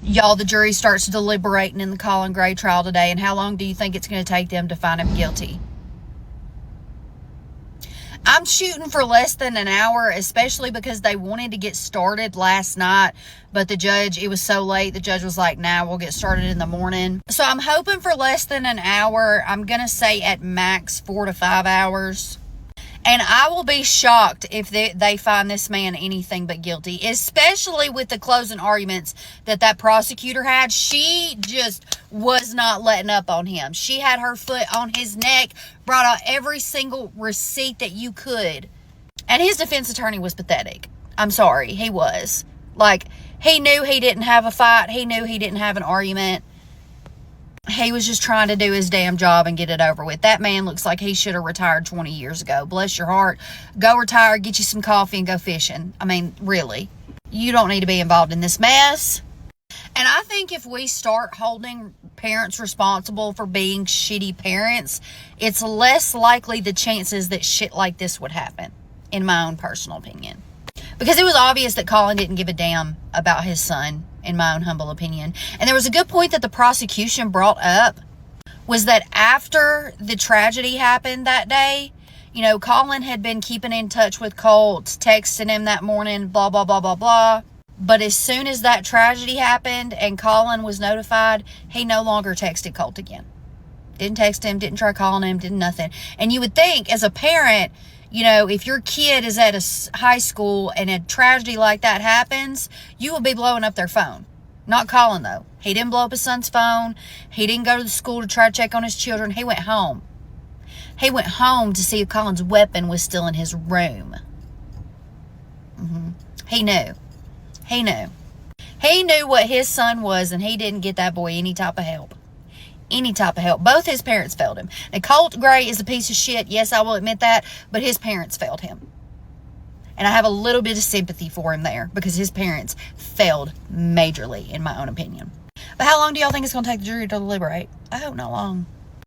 Y'all, the jury starts deliberating in the Colin Gray trial today, and how long do you think it's going to take them to find him guilty? I'm shooting for less than an hour, especially because they wanted to get started last night, but the judge, it was so late, the judge was like, nah, we'll get started in the morning. So I'm hoping for less than an hour. I'm going to say at max 4 to 5 hours. And I will be shocked if they find this man anything but guilty, especially with the closing arguments that prosecutor had. She just was not letting up on him. She had her foot on his neck, brought out every single receipt that you could. And his defense attorney was pathetic. I'm sorry, he was. Like, he knew he didn't have a fight. He knew he didn't have an argument. He was just trying to do his damn job and get it over with. That man looks like he should have retired 20 years ago. Bless your heart. Go retire, get you some coffee, and go fishing. I mean, really. You don't need to be involved in this mess. And I think if we start holding parents responsible for being shitty parents, it's less likely the chances that shit like this would happen, in my own personal opinion. Because it was obvious that Colin didn't give a damn about his son, in my own humble opinion. And there was a good point that the prosecution brought up, was that after the tragedy happened that day, you know, Colin had been keeping in touch with Colt, texting him that morning, blah, blah, blah, blah, blah. But as soon as that tragedy happened and Colin was notified, he no longer texted Colt again. Didn't text him, didn't try calling him, did nothing. And you would think, as a parent, you know, if your kid is at a high school and a tragedy like that happens, you will be blowing up their phone. Not Colin, though. He didn't blow up his son's phone. He didn't go to the school to try to check on his children. He went home. He went home to see if Colin's weapon was still in his room. He knew. He knew. He knew what his son was, and he didn't get that boy any type of help. Any type of help. Both his parents failed him. Now, Colt Gray is a piece of shit. Yes, I will admit that. But his parents failed him. And I have a little bit of sympathy for him there, because his parents failed majorly, in my own opinion. But how long do y'all think it's going to take the jury to deliberate? I hope not long.